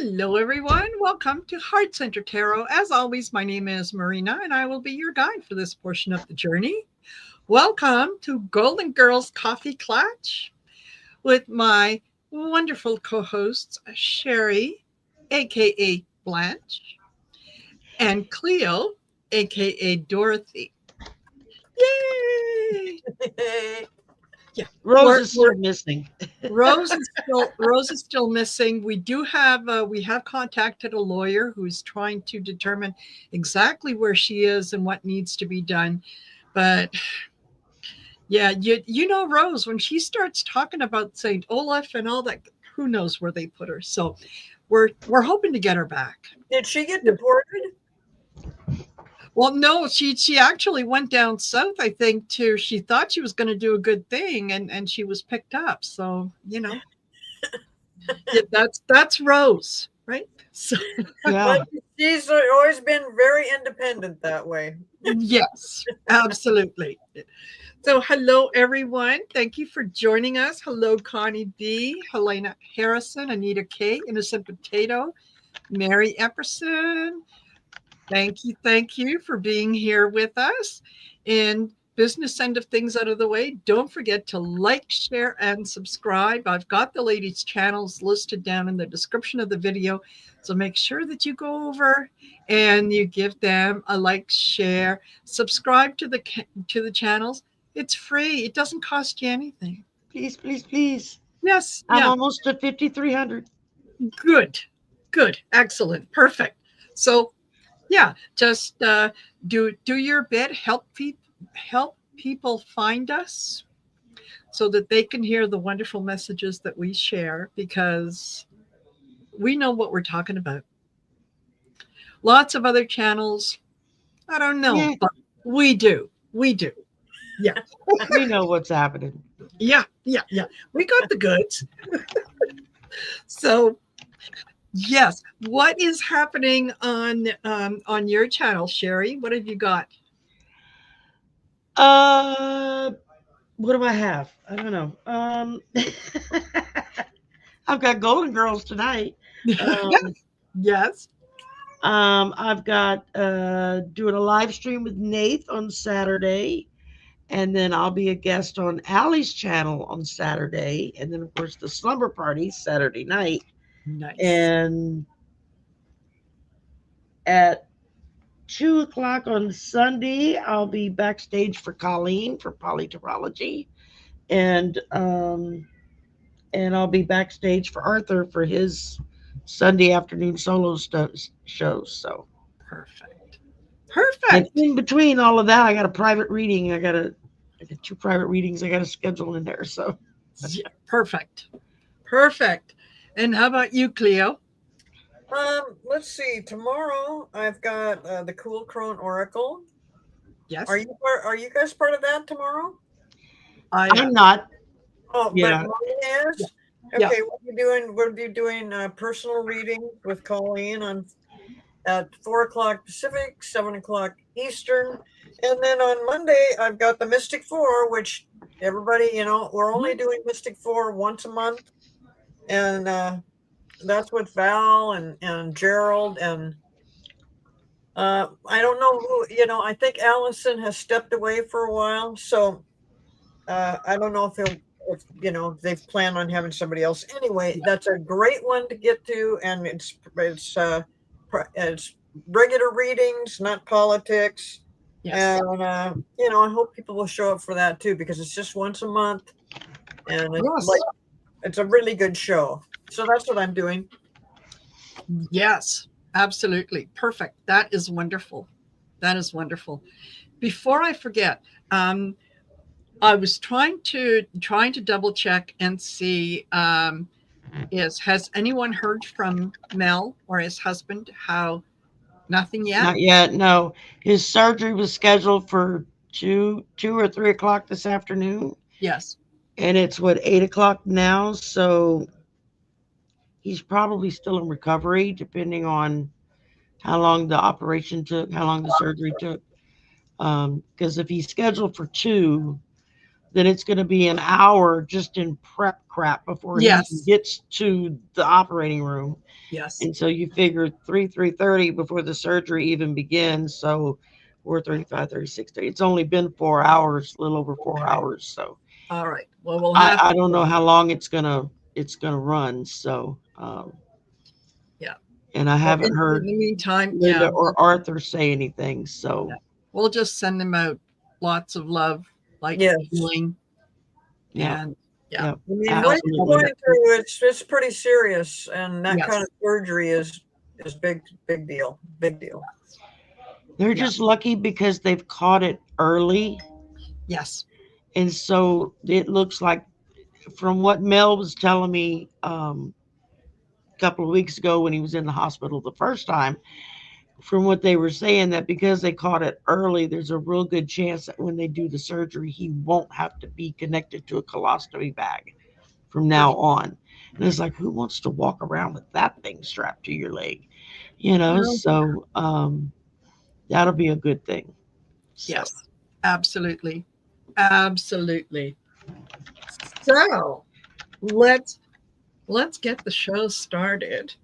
Hello, everyone. Welcome to Heart Center Tarot. As always, my name is Marina, and I will be your guide for this portion of the journey. Welcome to Golden Girls Coffee Klatch with my wonderful co-hosts, Shari, aka Blanche, and Cleo, aka Dorothy. Yay! Yeah, Rose is still missing. Rose is still missing. We have contacted a lawyer who's trying to determine exactly where she is and what needs to be done. But yeah, you know Rose, when she starts talking about Saint Olaf and all that, who knows where they put her. So we're hoping to get her back. Did she get deported? Well, no, she actually went down south, I think, to she thought she was going to do a good thing, and she was picked up. So, yeah, that's Rose, right? So, Yeah. But she's always been very independent that way. yes, absolutely. So, hello, everyone. Thank you for joining us. Hello, Connie D, Helena Harrison, Anita K, Innocent Potato, Mary Epperson. Thank you for being here with us. And business end of things out of the way, don't forget to like, share, and subscribe. I've got the ladies' channels listed down in the description of the video. So make sure that you go over and you give them a like, share, subscribe to the channels. It's free. It doesn't cost you anything. Please, please, please. Yes. I'm Yeah. almost at 5,300. Good. Excellent. Perfect. So yeah, just do your bit. Help people find us so that they can hear the wonderful messages that we share, because we know what we're talking about. Lots of other channels, I don't know, Yeah. but we do. Yeah. We know what's happening. Yeah. We got the goods. So yes. What is happening on your channel, Shari? What have you got? What do I have? I don't know. I've got Golden Girls tonight. Yes. I've got doing a live stream with Nate on Saturday, and then I'll be a guest on Allie's channel on Saturday, and then of course the slumber party Saturday night. Nice. And at 2 o'clock on Sunday, I'll be backstage for Colleen for Polyterology, and I'll be backstage for Arthur for his Sunday afternoon solo shows. So Perfect. and in between all of that, I got a private reading. I got 2 private readings I got to schedule in there. So Yeah, perfect. And how about you, Cleo? Let's see. Tomorrow I've got the Cool Crone Oracle. Yes. Are you guys part of that tomorrow? I'm not. Oh, Yeah. but Marina is. Yeah. Okay, we'll be doing personal reading with Colleen at 4 o'clock Pacific, 7 o'clock Eastern, and then on Monday I've got the Mystic Four, which everybody, we're only doing Mystic Four once a month, and that's with Val and Gerald, and I don't know who. I think Allison has stepped away for a while, so I don't know if they've planned on having somebody else. Anyway, that's a great one to get to, and it's regular readings, not politics. Yes. And I hope people will show up for that too, because it's just once a month, and it's a really good show. So that's what I'm doing. Yes, absolutely. Perfect. That is wonderful. Before I forget, I was trying to double check and see has anyone heard from Mel or his husband? How nothing yet? Not yet. No, his surgery was scheduled for 2 or 3 o'clock this afternoon, Yes. and it's 8 o'clock now. So he's probably still in recovery, depending on how long the operation took, how long the surgery took. Because if he's scheduled for 2, then it's going to be an hour just in prep crap before he even Yes. gets to the operating room. Yes. And so you figure 3:30 before the surgery even begins. So 4:35, 36:30. It's only been 4 hours, a little over four Okay. hours. So All right. Well, we'll I, have I don't to. know how long it's gonna run. So Yeah. and I Well, haven't in heard the meantime, Linda or Arthur say anything. yeah, So we'll just send them out lots of love, like Yes. healing, yeah, and yeah. yeah, I mean, what he's absolutely. going through, it's pretty serious, and that kind Yes. of surgery is big deal, big deal. They're Yeah. just lucky because they've caught it early. Yes. And so it looks like, from what Mel was telling me a couple of weeks ago when he was in the hospital the first time, from what they were saying, that because they caught it early, there's a real good chance that when they do the surgery, he won't have to be connected to a colostomy bag from now on. And it's like, who wants to walk around with that thing strapped to your leg? Well, So that'll be a good thing. So yes. Absolutely. Absolutely. So let's get the show started.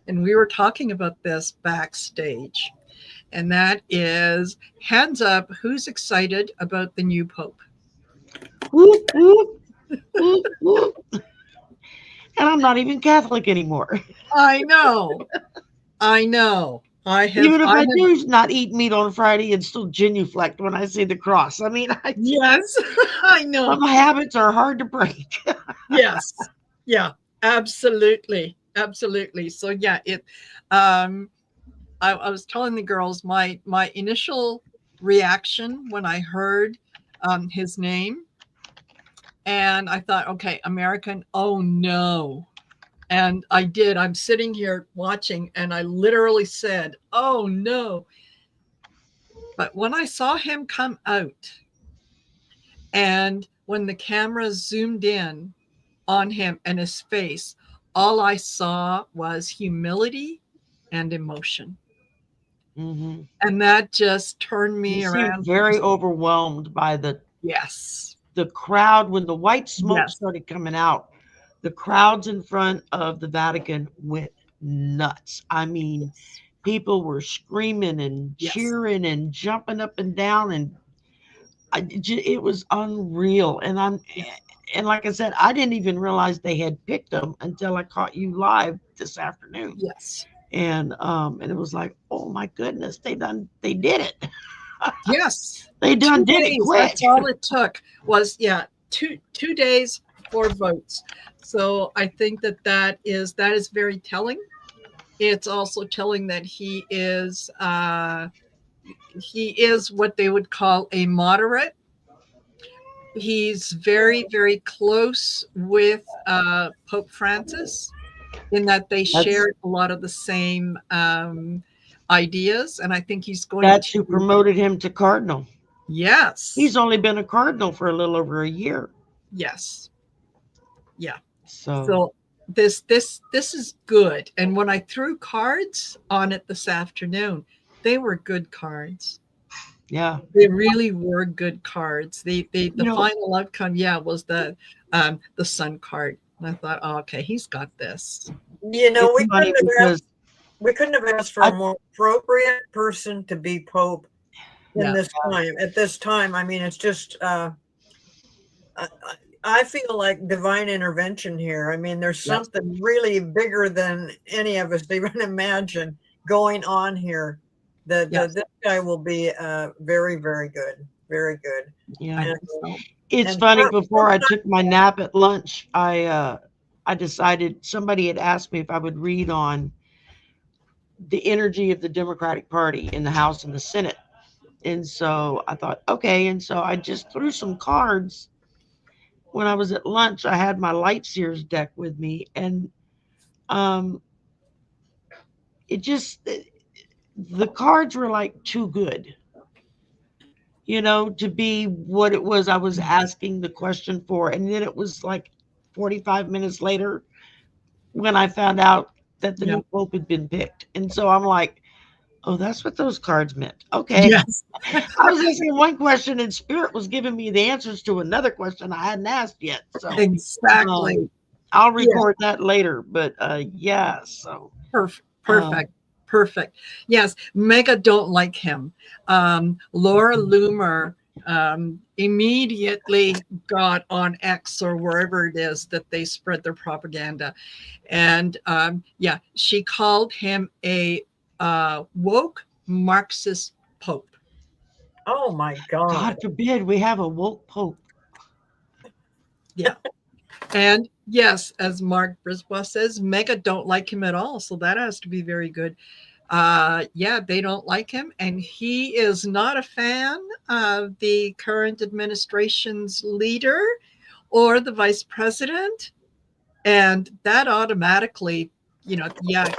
And we were talking about this backstage, and that is hands up. Who's excited about the new pope? whoop, whoop, whoop, whoop. And I'm not even Catholic anymore. I know. I know. Even if I I have, do not eat meat on Friday and still genuflect when I see the cross. I mean, yes, I know. my habits are hard to break. Yes. Yeah, absolutely. Absolutely. So yeah, um I was telling the girls my initial reaction when I heard his name, and I thought, okay, American, oh no. And I did. I'm sitting here watching, and I literally said, oh no. But when I saw him come out, and when the camera zoomed in on him and his face, all I saw was humility and emotion. Hmm. And that just turned He me seemed around. very overwhelmed by Yes. the crowd when the white smoke Yes. started coming out. The crowds in front of the Vatican went nuts. I mean, Yes. people were screaming and Yes. cheering and jumping up and down, and it was unreal. Yes. And like I said, I didn't even realize they had picked them until I caught you live this afternoon. Yes. And it was like, oh my goodness, they did it. Yes. They done Two did it days. quick. That's all it took was, yeah, two days, 4 votes. So I think that is very telling. It's also telling that he is what they would call a moderate. He's very, very close with Pope Francis in that they That's shared a lot of the same ideas. And I think he's going that's who to, promoted him to cardinal. yes, He's only been a cardinal for a little over a year. yes, yeah. So So this is good. And when I threw cards on it this afternoon, they were good cards. yeah, They really were good cards. The you know, final outcome, yeah, was the sun card. And I thought, oh, okay, he's got this. You know, it's funny because we couldn't have asked for I a more appropriate person to be Pope in Yeah. this time. At this time, I mean, it's just I, I feel like divine intervention here. I mean, there's Yes. something really bigger than any of us even imagine going on here. Yes. This guy will be very, very good, very good. yeah, I And, think so. it's and funny. Before I took my nap at lunch, I decided somebody had asked me if I would read on the energy of the Democratic Party in the House and the Senate. And so I thought, okay. And so I just threw some cards. When I was at lunch, I had my light seers deck with me, and um, it just the cards were like too good, to be what it was I was asking the question for. And then it was like 45 minutes later when I found out that the Yeah. new pope had been picked. And so I'm like, Oh, that's what those cards meant. Okay. Yes, I was asking one question and Spirit was giving me the answers to another question I hadn't asked yet. So exactly. I'll Yeah, record that later. But yeah, so perfect, um, perfect, perfect. Yes, Mega don't like him. Laura Loomer immediately got on X or wherever it is that they spread their propaganda. And yeah, she called him a woke Marxist Pope. Oh my God. God forbid we have a woke Pope. Yeah. And yes, as Mark Brisbois says, Mega don't like him at all. So that has to be very good. Yeah, they don't like him. And he is not a fan of the current administration's leader or the vice president. And that automatically, yeah,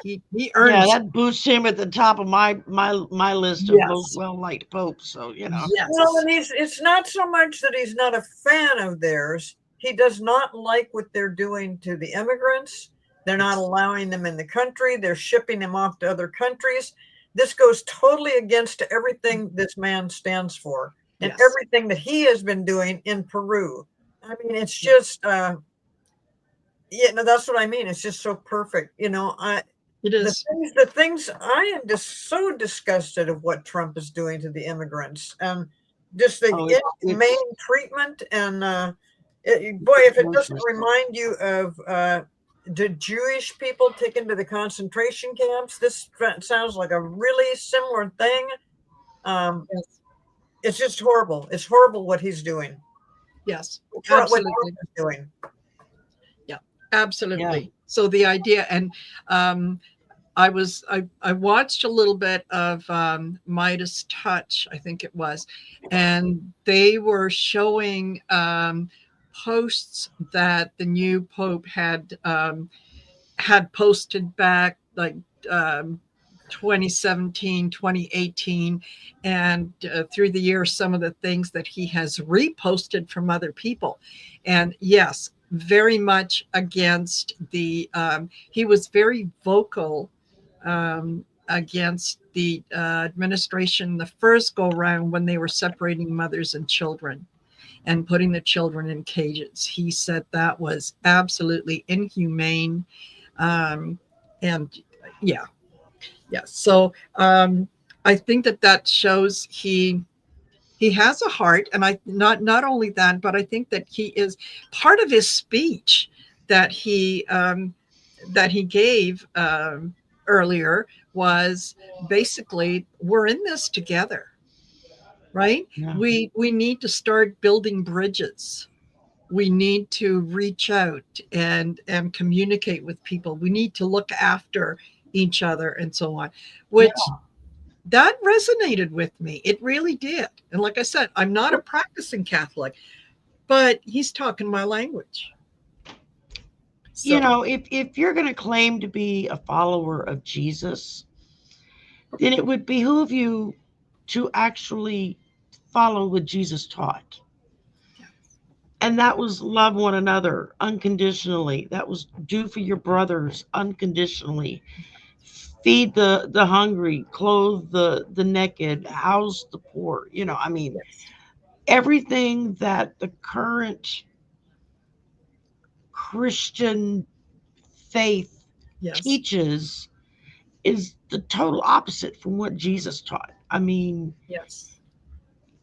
he Yeah, earns. that boosts him at the top of my list of most Yes. well liked popes. So Well, Yes. and it's not so much that he's not a fan of theirs. He does not like what they're doing to the immigrants. They're not allowing them in the country. They're shipping them off to other countries. This goes totally against everything this man stands for and Yes. everything that he has been doing in Peru. I mean, it's just, yeah, no, that's what I mean. It's just so perfect. It The is. things I am just so disgusted of what Trump is doing to the immigrants. Just the oh, inhumane treatment, and boy, if it doesn't atrocious. remind you of the Jewish people taken to the concentration camps, this sounds like a really similar thing. Yes. It's just horrible. It's horrible what he's doing. Yes. What Trump Absolutely. is doing. Yeah. Yeah. Absolutely. So the idea, and I watched a little bit of Midas Touch, I think it was, and they were showing posts that the new Pope had posted back like um, 2017, 2018, and through the years, some of the things that he has reposted from other people. And yes, very much against he was very vocal against the administration the first go round when they were separating mothers and children and putting the children in cages. He said that was absolutely inhumane. Um, and yeah, yeah. So I think that shows he has a heart, and I not only that, but I think that he is part of his speech that he gave earlier was basically we're in this together, right? Yeah. We need to start building bridges. We need to reach out and communicate with people. We need to look after each other and so on, which that resonated with me. It really did. And like I said, I'm not a practicing Catholic, but he's talking my language. So, If you're going to claim to be a follower of Jesus, then it would behoove you to actually follow what Jesus taught. And that was love one another unconditionally. That was do for your brothers unconditionally. Feed the hungry, clothe the naked, house the poor. I mean, yes, everything that the current Christian faith yes, teaches is the total opposite from what Jesus taught. I mean, yes,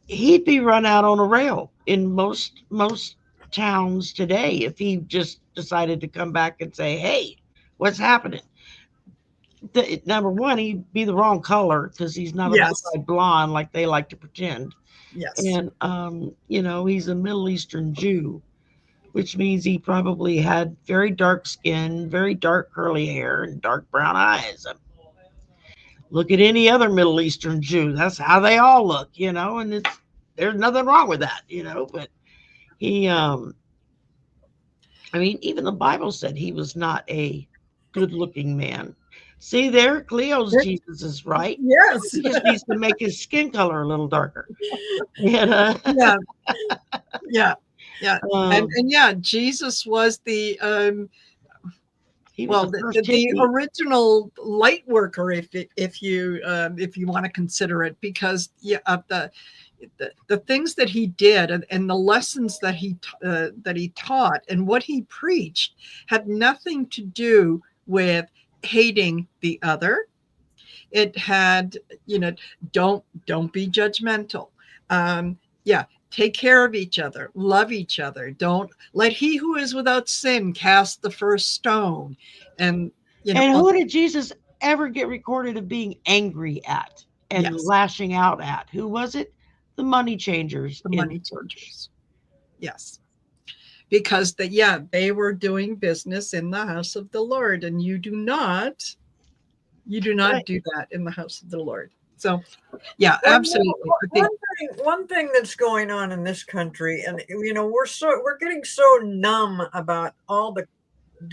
he'd be run out on a rail in most towns today if he just decided to come back and say, "Hey, what's happening?" Number one, he'd be the wrong color because he's not a yes, blue-eyed blonde like they like to pretend, yes, and he's a Middle Eastern Jew, which means he probably had very dark skin, very dark curly hair, and dark brown eyes. Look at any other Middle Eastern Jew. That's how they all look, and there's nothing wrong with that, but he I mean, even the Bible said he was not a good looking man. See there, Cleo's Jesus is right. yes, He just needs to make his skin color a little darker. And, yeah, yeah, yeah, and um, yeah, Jesus was the He was Well, the the, first the, the hippie. original light worker, if you want to consider it, because of the things that he did, and the lessons that he taught and what he preached had nothing to do with hating the other. It had, don't be judgmental. Yeah, take care of each other, love each other. Don't let he who is without sin cast the first stone. And And who did Jesus ever get recorded of being angry at and yes, lashing out at? Who was it? The money changers the in money the church. changers. Yes, because they were doing business in the house of the Lord, and you do not Right. do that in the house of the Lord. So yeah, Well, absolutely. I think one thing that's going on in this country, and we're getting so numb about all the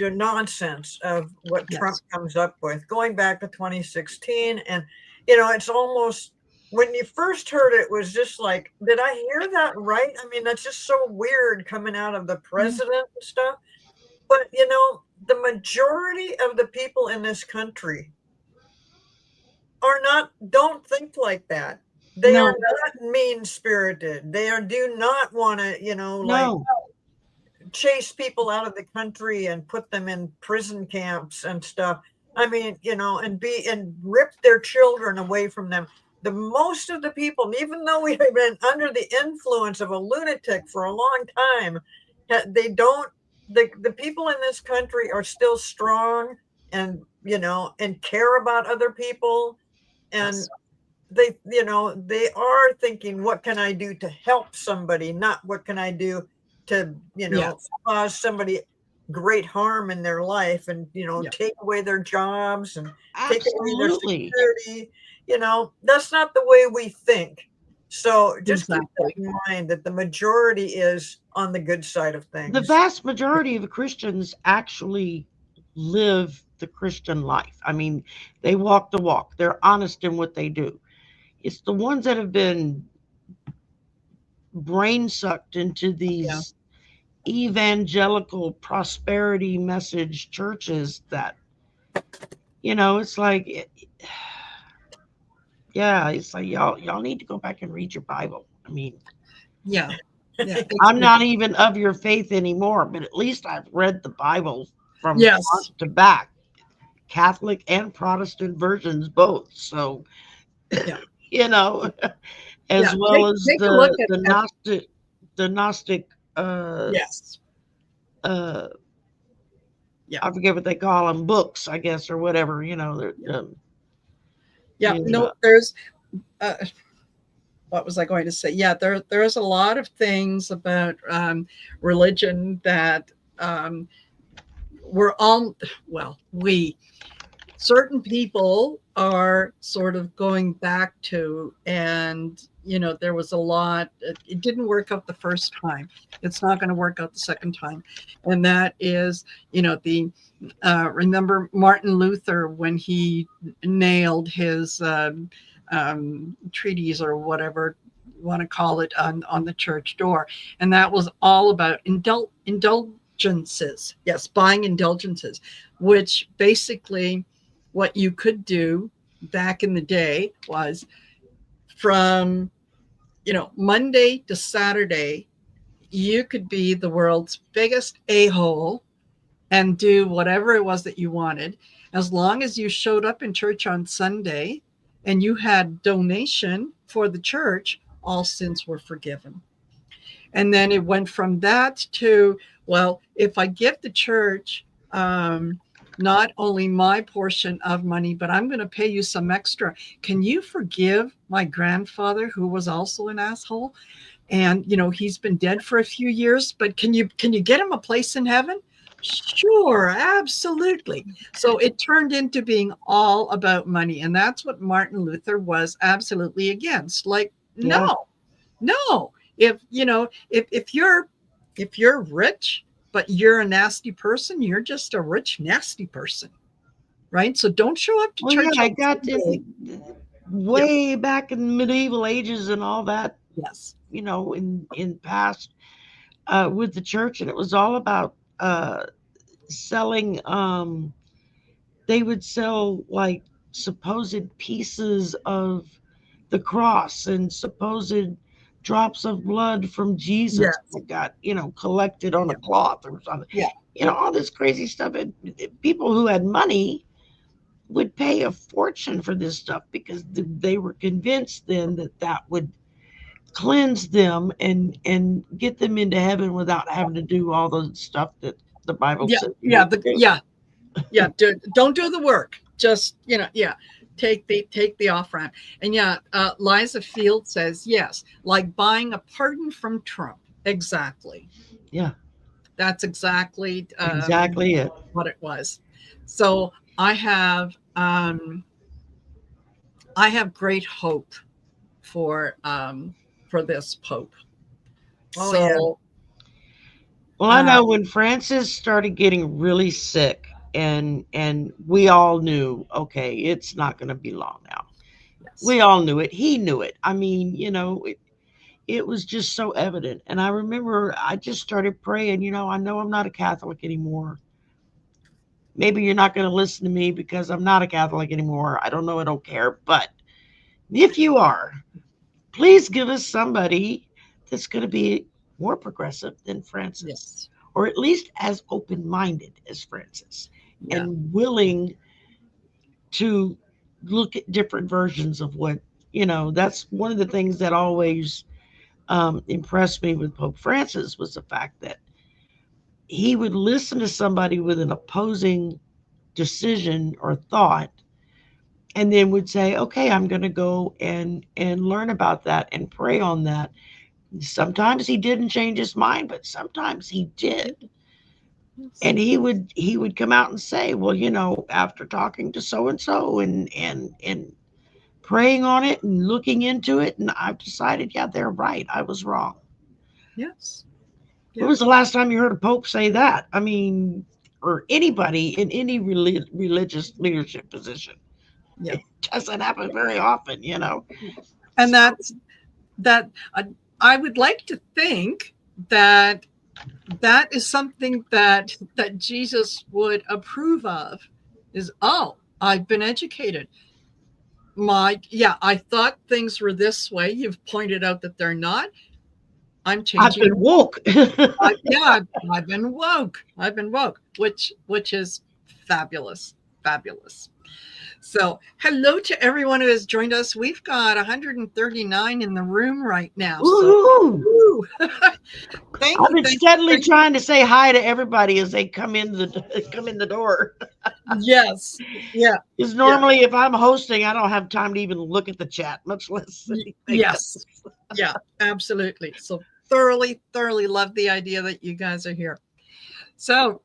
nonsense of what Trump yes, comes up with, going back to 2016, and it's almost, when you first heard it, was just like, did I hear that right? I mean, that's just so weird coming out of the president and stuff. But the majority of the people in this country don't think like that. They are No, not mean spirited. Do not want to, like, no. chase people out of the country and put them in prison camps and stuff. I mean, and rip their children away from them. The most of the people, even though we have been under the influence of a lunatic for a long time, they don't. The people in this country are still strong, and and care about other people, and yes, they are thinking, what can I do to help somebody, not what can I do to yes, cause somebody great harm in their life, and yeah, take away their jobs and take away their Absolutely. security. That's not the way we think. So just keep that exactly. in mind, that the majority is on the good side of The things. vast majority of Christians actually live the Christian life. I mean, they walk the walk. They're honest in what they do. It's the ones that have been brain sucked into Yeah, these evangelical prosperity message churches that, it's like, yeah, it's like y'all need to go back and read your Bible. I mean, yeah, yeah. I'm not even of your faith anymore, but at least I've read the Bible from Yes, front to back, Catholic and Protestant versions both. So, yeah, you know, yeah. as well Take as take a look the Gnostic yes, uh yeah, I forget what they call them, books, I guess, or whatever, yeah, they're, yeah. No, there's uh, what was I going to say? Yeah, there's a lot of things about religion that we're all we certain people are sort of going back to, and there was a lot. It didn't work out the first time. It's not going to work out the second time, and that is the remember Martin Luther when he nailed his treatise or whatever you want to call it on the church door, and that was all about indulgences. Yes, buying indulgences, which basically what you could do back in the day was from Monday to Saturday, you could be the world's biggest a-hole and do whatever it was that you wanted, as long as you showed up in church on Sunday and you had donation for the church, all sins were forgiven. And then it went from that to, well, if I give the church not only my portion of money, but I'm going to pay you some extra. Can you forgive my grandfather who was also an asshole? And he's been dead for a few years, but can you get him a place in heaven? Sure, absolutely. So it turned into being all about money, and that's what Martin Luther was absolutely against. Like, yeah. no. If you're rich, but you're a nasty person, you're just a rich, nasty person, right? So don't show up to Well, yeah, church I on got Sunday. Yeah. way back in the medieval ages and all that, Yes. in past with the church, and it was all about selling they would sell like supposed pieces of the cross and supposed drops of blood from Yeah. Jesus that got, collected on a Yeah. cloth or something. Yeah. All this crazy stuff. And people who had money would pay a fortune for this stuff because they were convinced then that would cleanse them and get them into heaven without having to do all the stuff that the Bible Yeah. says you Yeah. need to do. Yeah. Don't do the work. Just, yeah. Take the off ramp. And yeah, Liza Field says, yes, like buying a pardon from Trump. Exactly. Yeah, That's exactly exactly it. what it was. So I have great hope for this Pope. Oh, So yeah. Well, I know when Francis started getting really sick, and we all knew, okay, it's not going to be long now. yes. We all knew it. He knew it. I mean, it was just so evident. And I remember I just started praying. I know I'm not a Catholic anymore. Maybe you're not going to listen to me because I'm not a Catholic anymore. I don't know. I don't care. But if you are, please give us somebody that's going to be more progressive than Francis, Yes. or at least as open-minded as Francis, Yeah. and willing to look at different versions of what, that's one of the things that always impressed me with Pope Francis was the fact that he would listen to somebody with an opposing decision or thought and then would say, okay, I'm going to go and learn about that and pray on that. Sometimes he didn't change his mind, but sometimes he did. Yes. And he would come out and say, well, after talking to so and so and praying on it and looking into it, and I've decided, yeah, they're right. I was wrong. Yes. When was the last time you heard a pope say that? I mean, or anybody in any religious leadership position. Yeah. It doesn't happen very often. And that I would like to think that is something that Jesus would approve of, is, oh, I've been educated. I thought things were this way. You've pointed out that they're not. I'm changing. I've been woke. I've been woke. Which is fabulous. So hello to everyone who has joined us. We've got 139 in the room right now. So thank I've you. been steadily trying to say hi to everybody as they come in the door. Yes. Yeah. Because normally if I'm hosting, I don't have time to even look at the chat, much less anything. Yes. Yeah, absolutely. So thoroughly love the idea that you guys are here. So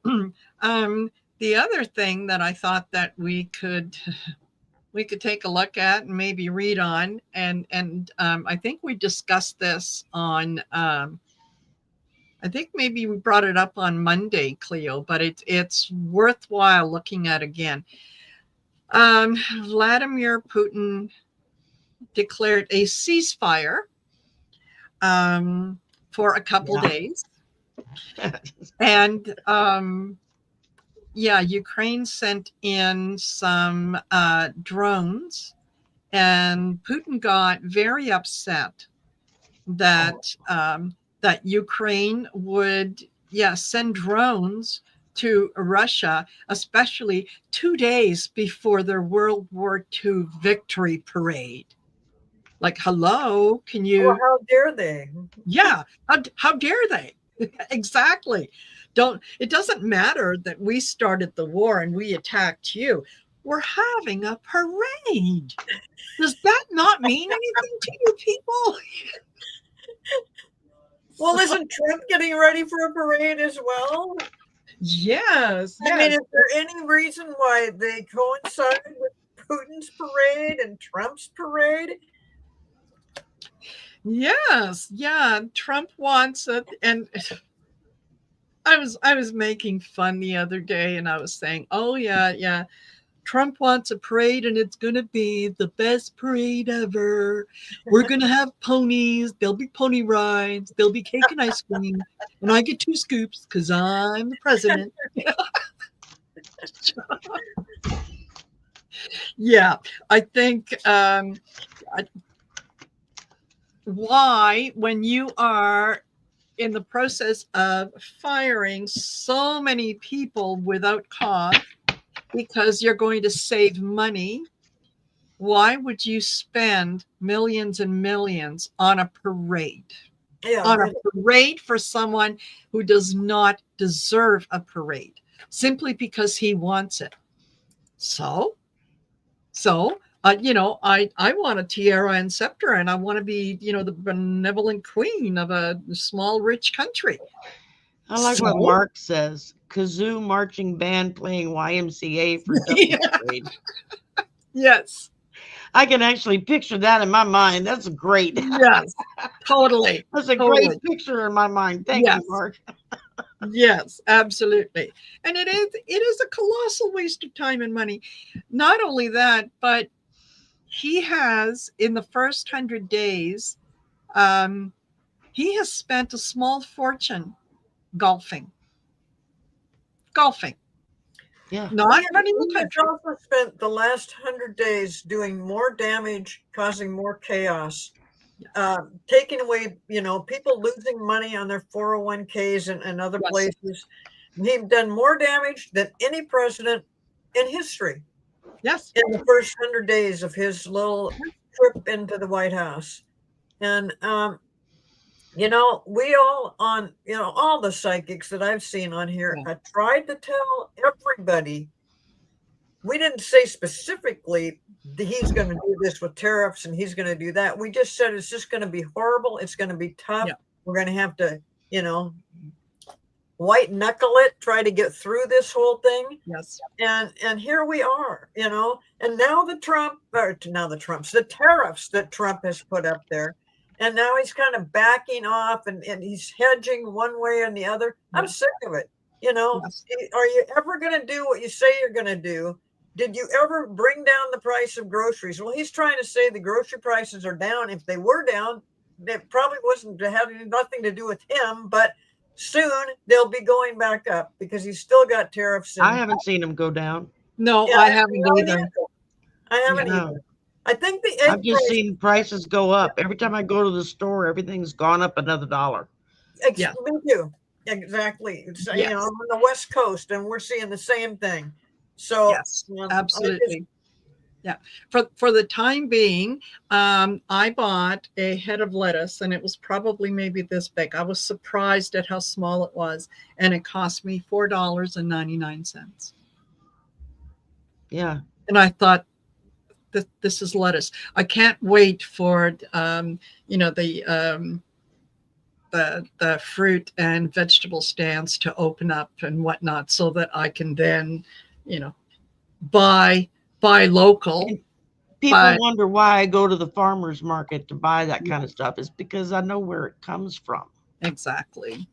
the other thing that I thought that we could take a look at and maybe read on, and I think we discussed this on I think maybe we brought it up on Monday, Cleo, but it's worthwhile looking at again. Vladimir Putin declared a ceasefire for a couple days. And Ukraine sent in some drones, and Putin got very upset that that Ukraine would send drones to Russia, especially 2 days before their World War II victory parade. Like, hello, can you? Well, how dare they? Yeah, how dare they? Exactly. It doesn't matter that we started the war and we attacked you. We're having a parade. Does that not mean anything to you people? Well, isn't Trump getting ready for a parade as well? Yes. I mean, is there any reason why they coincided with Putin's parade and Trump's parade? Yes. Yeah. Trump wants it. And I was making fun the other day, and I was saying, oh yeah, Trump wants a parade, and it's going to be the best parade ever. We're going to have ponies. There'll be pony rides. There'll be cake and ice cream. And I get 2 scoops because I'm the president. Yeah, I think why, when you are in the process of firing so many people without cause because you're going to save money, why would you spend millions and millions on a parade? Yeah, On a really. parade for someone who does not deserve a parade simply because he wants it. So I want a tiara and scepter, and I want to be, the benevolent queen of a small, rich country. I like what Mark says. Kazoo marching band playing YMCA for Duffy Parade. Yes. I can actually picture that in my mind. That's great. Yes, totally. That's a totally. great picture in my mind. Thank you, Mark. Yes, absolutely. And it is a colossal waste of time and money. Not only that, but he has, in the first 100 days, he has spent a small fortune golfing. Yeah. Not running the He's country. also spent the last 100 days doing more damage, causing more chaos, taking away, people losing money on their 401ks and other places. He's done more damage than any president in history. Yes. In the first 100 days of his little trip into the White House. And, we all all the psychics that I've seen on here, I tried to tell everybody. We didn't say specifically that he's going to do this with tariffs and he's going to do that. We just said it's just going to be horrible. It's going to be tough. Yeah. We're going to have to, white knuckle it, try to get through this whole thing. Yes. And here we are, and now the tariffs that Trump has put up there. And now he's kind of backing off and he's hedging one way and the other. Yeah. I'm sick of it. Yes. Are you ever going to do what you say you're going to do? Did you ever bring down the price of groceries? Well, he's trying to say the grocery prices are down. If they were down, it probably wasn't having nothing to do with him, but soon they'll be going back up because he's still got tariffs. I haven't seen them go down. No, yeah, I haven't either. I haven't either. I think I've just seen prices go up. Every time I go to the store, everything's gone up another $1. Yeah. Me too. Exactly. It's, on the West Coast, and we're seeing the same thing. So yes, absolutely. Yeah. For the time being, I bought a head of lettuce, and it was probably maybe this big. I was surprised at how small it was, and it cost me $4.99. Yeah. And I thought, this is lettuce. I can't wait for the fruit and vegetable stands to open up and whatnot, so that I can then, buy local. And people wonder why I go to the farmer's market to buy that kind of stuff. It's because I know where it comes from. Exactly.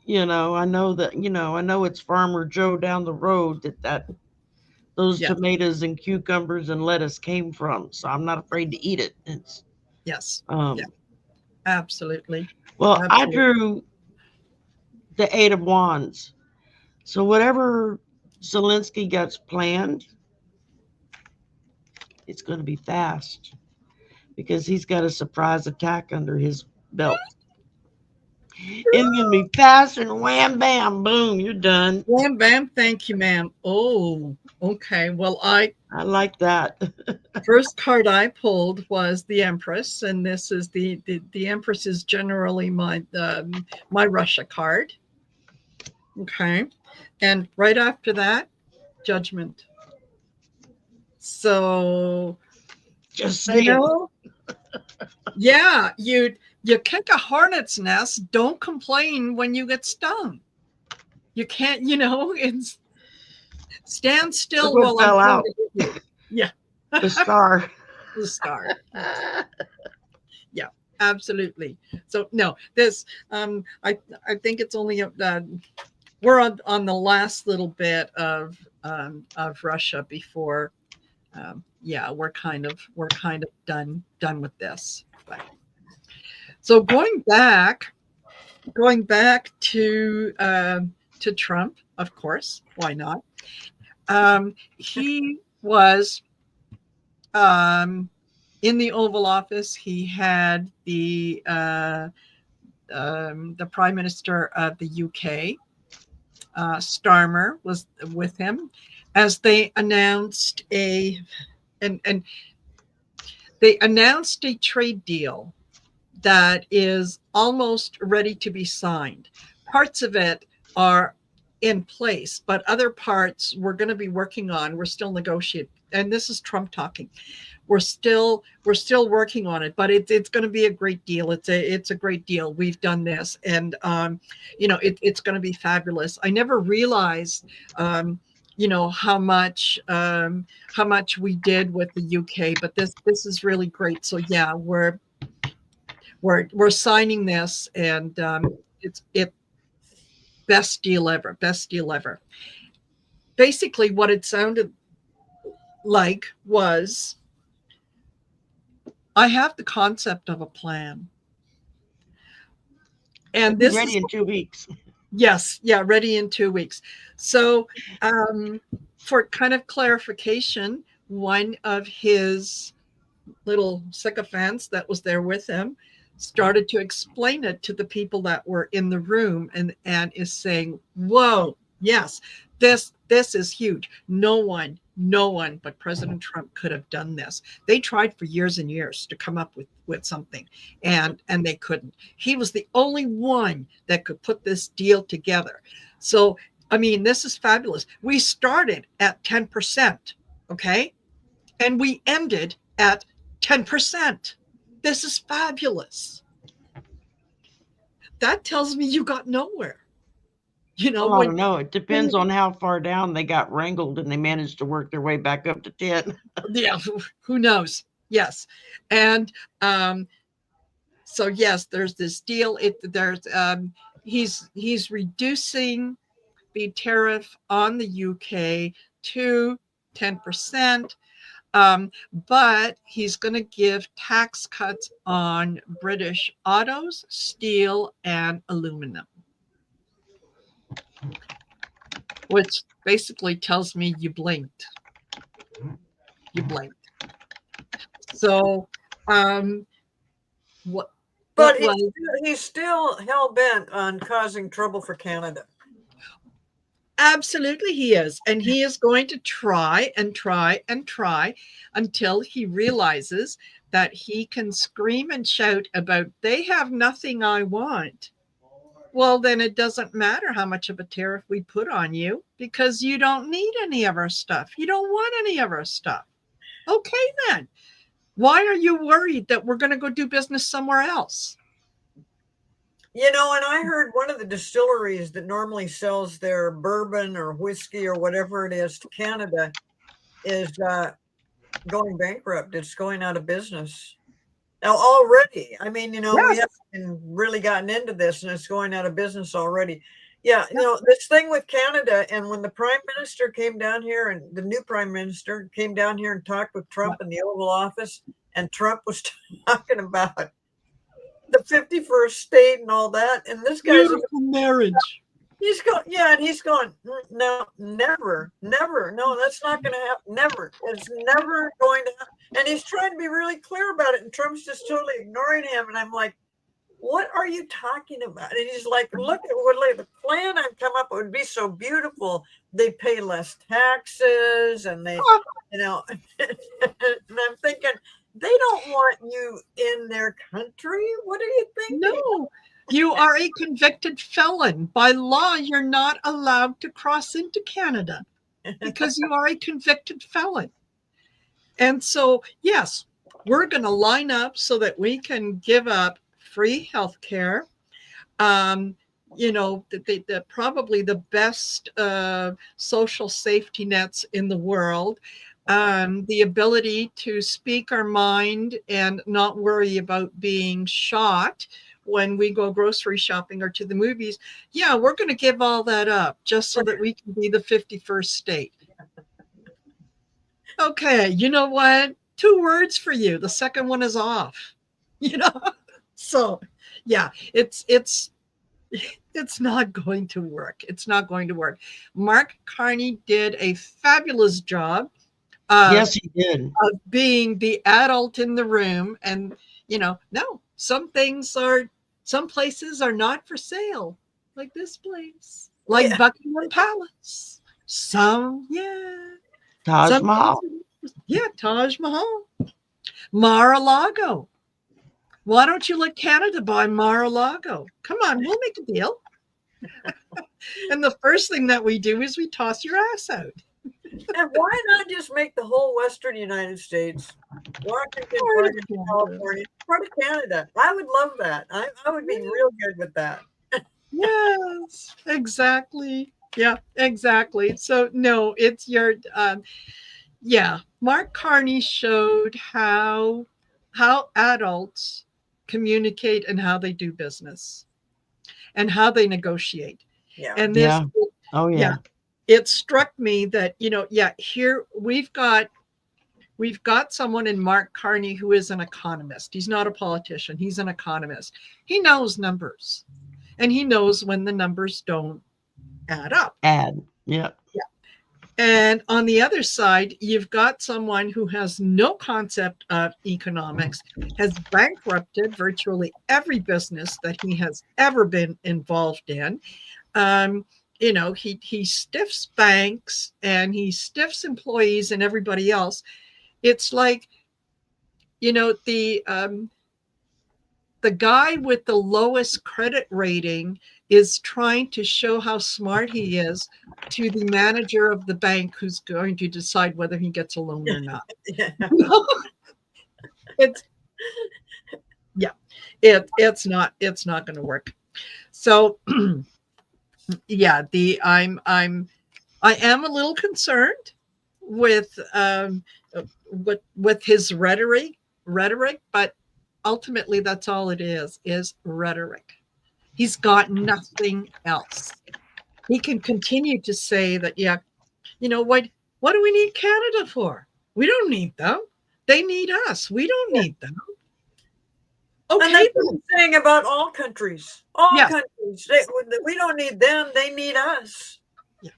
I know that, I know it's Farmer Joe down the road that those tomatoes and cucumbers and lettuce came from. So I'm not afraid to eat it. It's absolutely. Well, absolutely. I drew the 8 of Wands. So whatever Zelensky gets planned, it's going to be fast because he's got a surprise attack under his belt. It's going to be fast and wham, bam, boom, you're done. Wham, bam, thank you, ma'am. Oh, okay. Well, I like that. First card I pulled was the Empress, and this is the Empress is generally my Russia card. Okay. And right after that, Judgment. So just saying. Yeah, you kick a hornet's nest, don't complain when you get stung. You can't, it's stand still while fell out. Yeah. The star. The star. Yeah, absolutely. So no, this I think it's only we're on the last little bit of Russia before we're kind of done with this. But, so going back to Trump, of course, why not? He was in the Oval Office. He had the Prime Minister of the UK, Starmer, was with him as they announced and they announced a trade deal that is almost ready to be signed. Parts of it are in place, but other parts we're going to be working on. We're still negotiating. And this is Trump talking. We're still working on it, but it's going to be a great deal. It's a great deal. We've done this, and it's going to be fabulous. I never realized how much we did with the UK, but this is really great. So yeah, we're signing this, and it's best deal ever. Basically, what it sounded like was, I have the concept of a plan, and Be this ready is in 2 weeks. yes, yeah, ready in 2 weeks. So, for kind of clarification, one of his little sycophants that was there with him started to explain it to the people that were in the room, and is saying, whoa, yes, this is huge. No one but President Trump could have done this. They tried for years and years to come up with something, and they couldn't. He was the only one that could put this deal together. So I mean, this is fabulous. We started at 10%, okay, and we ended at 10%. This is fabulous. That tells me you got nowhere. Well, I don't know. It depends on how far down they got wrangled and they managed to work their way back up to 10. Yeah, who knows? Yes. And so yes, there's this deal. He's reducing the tariff on the UK to 10%. But he's going to give tax cuts on British autos, steel, and aluminum, which basically tells me you blinked. You blinked. So, what? But he's still hell bent on causing trouble for Canada. Absolutely, he is. And he is going to try and try and try until he realizes that he can scream and shout about, they have nothing I want. Well, then it doesn't matter how much of a tariff we put on you, because you don't need any of our stuff. You don't want any of our stuff. Okay, then. Why are you worried that we're going to go do business somewhere else? And I heard one of the distilleries that normally sells their bourbon or whiskey or whatever it is to Canada is going bankrupt. It's going out of business. Now, already, I mean, we haven't really gotten into this, and it's going out of business already. Yeah, this thing with Canada, and when the Prime Minister came down here, and the new Prime Minister came down here and talked with Trump in the Oval Office, and Trump was talking about the 51st state and all that, and this guy's beautiful marriage. He's going, and he's going, no, never, no, that's not going to happen, never. It's never going to happen. And he's trying to be really clear about it, and Trump's just totally ignoring him. And I'm like, what are you talking about? And he's like, look at what the plan I've come up with would be so beautiful. They pay less taxes, and they, and I'm thinking, they don't want you in their country. What are you thinking? No. You are a convicted felon. By law, you're not allowed to cross into Canada because you are a convicted felon. And so, yes, we're going to line up so that we can give up free health care. Probably the best social safety nets in the world. The ability to speak our mind and not worry about being shot when we go grocery shopping or to the movies. Yeah, we're going to give all that up just so that we can be the 51st state. Okay, you know what? 2 words for you. The second one is off. So yeah, it's It's not going to work. It's not going to work. Mark Carney did a fabulous job of, Yes, he did. of being the adult in the room. And, no, some places are not for sale, like this place, like Yeah. Buckingham Palace. Some, yeah. Taj Some, Mahal. yeah, Taj Mahal. Mar-a-Lago. Why don't you let Canada buy Mar-a-Lago? Come on, we'll make a deal. And the first thing that we do is we toss your ass out. And why not just make the whole Western United States, Washington, Part of Oregon, Canada. California, part of Canada? I would love that. I would be real good with that. Yes, exactly. Yeah, exactly. So no, it's your yeah. Mark Carney showed how adults communicate and how they do business and how they negotiate. Yeah. And this, Yeah. Oh, yeah, yeah. it struck me that, yeah, here we've got someone in Mark Carney who is an economist. He's not a politician. He's an economist. He knows numbers, and he knows when the numbers don't add up. Ad. Yeah. Yeah. And on the other side, you've got someone who has no concept of economics, has bankrupted virtually every business that he has ever been involved in. He stiffs banks and he stiffs employees and everybody else. It's like, the guy with the lowest credit rating is trying to show how smart he is to the manager of the bank who's going to decide whether he gets a loan or not. Yeah. It's yeah, it's not going to work. So yeah, I am a little concerned with with his rhetoric, but ultimately that's all it is rhetoric. He's got nothing else. He can continue to say that, yeah, what do we need Canada for? We don't need them. They need us. We don't need them. And Okay. that's what I'm saying about all countries. All Yes. countries. We don't need them. They need us. Yeah.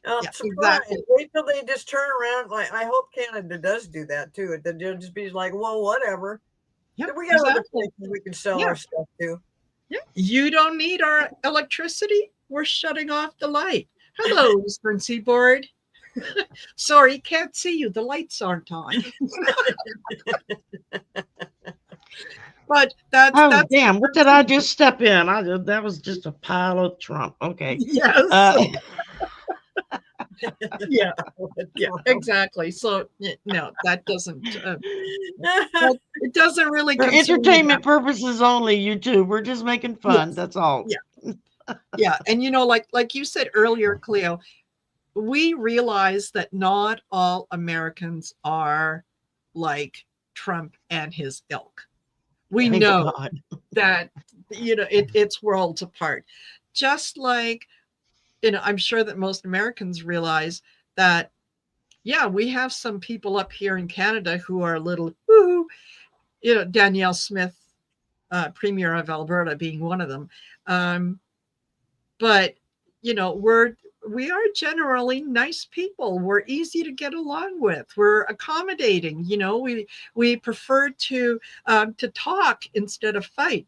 Yeah, Exactly. Wait till they just turn around. Like, I hope Canada does do that too. They'll just be like, well, whatever. Yeah, We got other exactly. places we can sell Yeah. our stuff to. Yeah. You don't need our electricity. We're shutting off the light. Hello, Eastern Seaboard. Sorry, can't see you. The lights aren't on. But that's Damn, what did I just step in? That was just a pile of Trump. Okay. yes. Yeah, exactly. So no, that doesn't. It doesn't really. For entertainment purposes only, YouTube. We're just making fun. Yes. That's all. Yeah. Yeah, and like you said earlier, Cleo, we realize that not all Americans are like Trump and his ilk. We Thank know God. that it's worlds apart. Just like I'm sure that most Americans realize that, yeah, we have some people up here in Canada who are a little, Danielle Smith, Premier of Alberta, being one of them. But we are generally nice people. We're easy to get along with. We're accommodating. We prefer to talk instead of fight.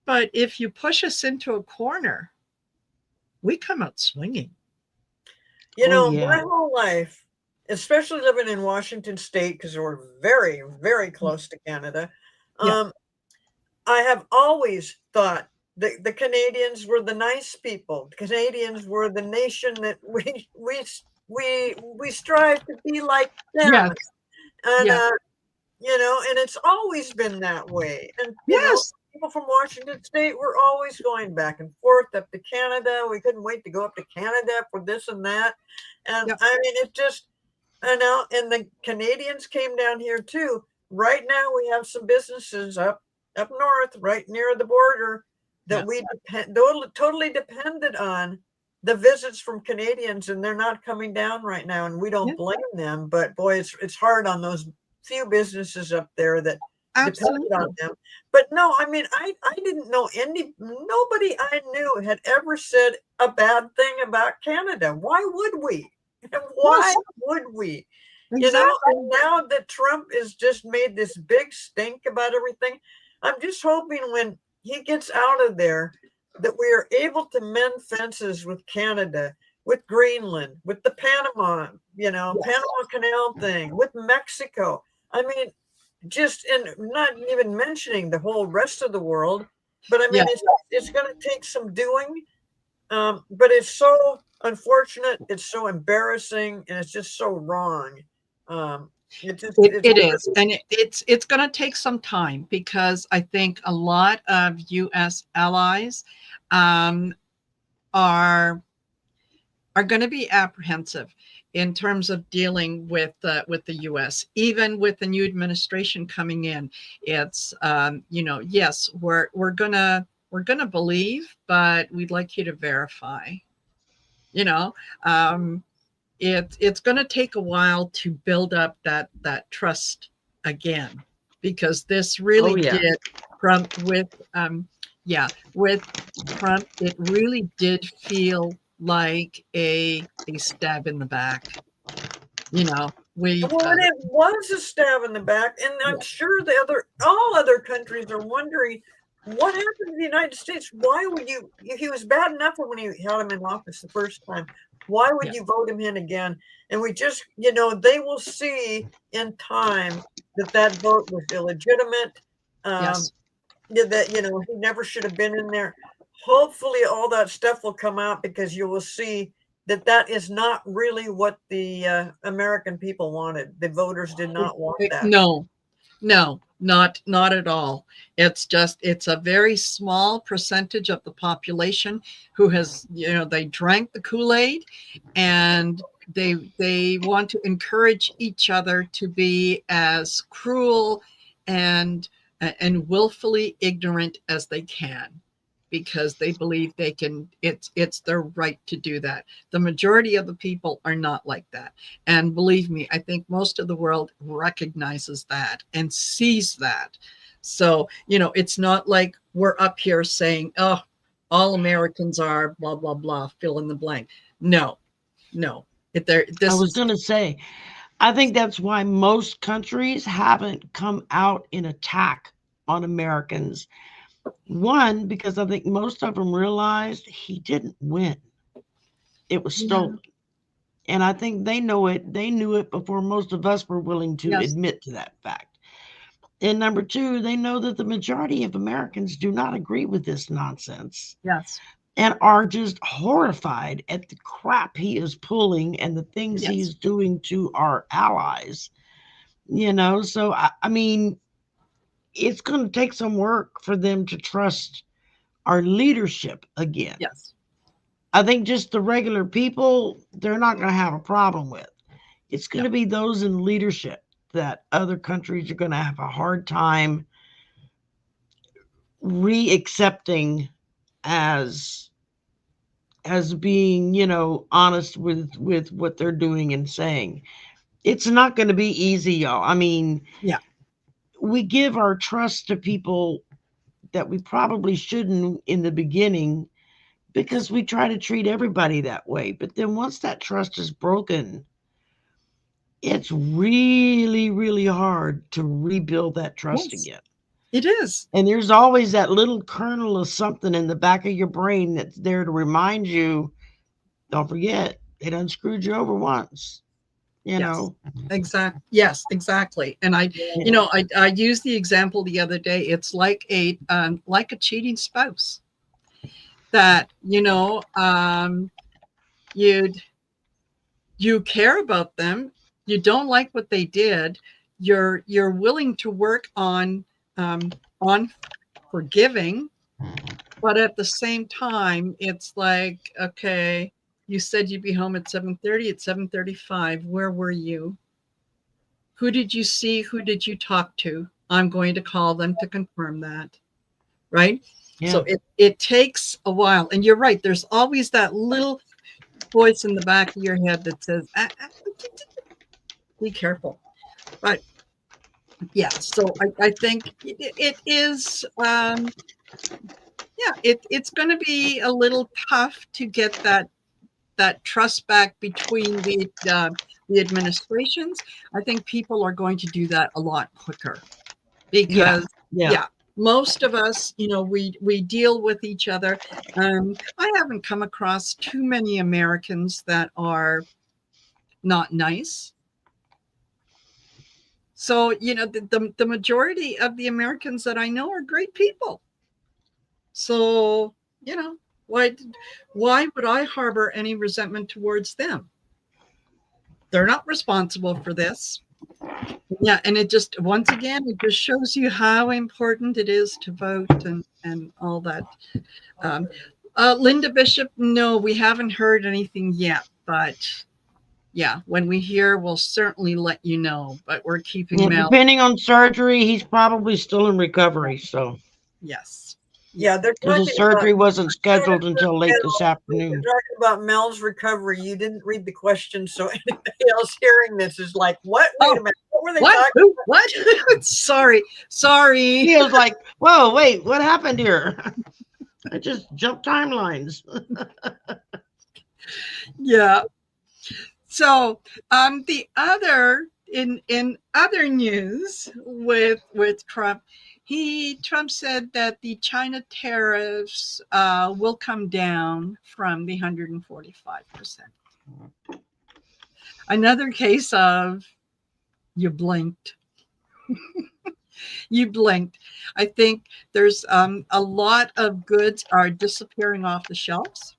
But if you push us into a corner, we come out swinging. My whole life, especially living in Washington State, because we're very, very close to Canada, I have always thought the Canadians were the nice people. The Canadians were the nation that we strive to be like them. Yes. And and it's always been that way. And people from Washington State were always going back and forth up to Canada. We couldn't wait to go up to Canada for this and that. And I mean, it just, and the Canadians came down here too. Right now, we have some businesses up north, right near the border, that we totally depended on the visits from Canadians, and they're not coming down right now. And we don't blame them, but boy, it's hard on those few businesses up there that depended on Absolutely. them. But no, I mean, I didn't know nobody I knew had ever said a bad thing about Canada. Why would we? Why Yes, would we? You know, exactly. and now that Trump has just made this big stink about everything, I'm just hoping when he gets out of there that we are able to mend fences with Canada, with Greenland, with the Panama, Yes. Panama Canal thing, with Mexico. I mean, just and not even mentioning the whole rest of the world, but I Yeah. mean, it's going to take some doing. But it's so unfortunate, it's so embarrassing, and it's just so wrong. It's It is, and it's going to take some time because I think a lot of U.S. allies um, are going to be apprehensive in terms of dealing with the U.S. Even with the new administration coming in, it's yes, we're gonna believe, but we'd like you to verify. You know, um, it's going to take a while to build up that trust again, because this Oh really yeah. did Trump with Trump, it really did feel like a stab in the back. We well, and it was a stab in the back, and I'm sure all other countries are wondering what happened to the United States. Why would you? He was bad enough when you had him in office the first time. Why would yeah, you vote him in again? And we just, they will see in time that vote was illegitimate. Um, yes, yeah, that he never should have been in there. Hopefully, all that stuff will come out because you will see that is not really what the American people wanted. The voters did not want that. no, no, not at all. It's a very small percentage of the population who has, they drank the Kool-Aid, and they want to encourage each other to be as cruel and willfully ignorant as they can, because they believe they can. It's their right to do that. The majority of the people are not like that, and believe me, I think most of the world recognizes that and sees that. So, it's not like we're up here saying, oh, all Americans are blah blah blah, fill in the blank. No, no. I This was is going to say, I think that's why most countries haven't come out in attack on Americans. One, because I think most of them realized he didn't win. It was yeah, stolen. And I think they know it. They knew it before most of us were willing to yes, admit to that fact. And number two, they know that the majority of Americans do not agree with this nonsense yes, and are just horrified at the crap he is pulling and the things yes, he's doing to our allies. So I mean, it's going to take some work for them to trust our leadership again. yes, I think just the regular people, they're not going to have a problem with. It's going no, to be those in leadership that other countries are going to have a hard time re-accepting as being, honest with what they're doing and saying. It's not going to be easy, y'all. I mean, yeah, we give our trust to people that we probably shouldn't in the beginning because we try to treat everybody that way. But then once that trust is broken, it's really, really hard to rebuild that trust yes, again. it is. And there's always that little kernel of something in the back of your brain that's there to remind you, don't forget, it unscrewed you over once, you Yes. know. Yes, exactly. And Yeah. I used the example the other day. It's like a cheating spouse that, you'd you care about them, you don't like what they did, you're willing to work on forgiving, but at the same time, it's like, okay, you said you'd be home at 7:30. At 7:35, where were you? Who did you see? Who did you talk to? I'm going to call them to confirm that. Right. So Yeah. it takes a while. And you're right. There's always that little voice in the back of your head that says, be careful. But Yeah, so I think it is, yeah, it's going to be a little tough to get that trust back between the administrations. I think people are going to do that a lot quicker Yeah. because, Yeah. yeah, most of us, we deal with each other. I haven't come across too many Americans that are not nice. So, the majority of the Americans that I know are great people. So, why why would I harbor any resentment towards them? They're not responsible for this. Yeah, and it just, once again, it just shows you how important it is to vote and all that. Um, Linda Bishop, no, we haven't heard anything yet, but yeah, when we hear, we'll certainly let you know. But we're keeping Yeah, Mel. depending on surgery, he's probably still in recovery. So, Yes. Yeah, they're because his talking about surgery wasn't scheduled until late this they're afternoon. talking about Mel's recovery. You didn't read the question, so anybody else hearing this is like, "What? Wait a minute, what were they What? talking?" Who? What? Sorry. He was like, "Whoa, wait, what happened here?" I just jumped timelines. Yeah. So, the other in other news with Trump, Trump said that the China tariffs will come down from the 145%. Another case of you blinked. You blinked. I think there's a lot of goods are disappearing off the shelves,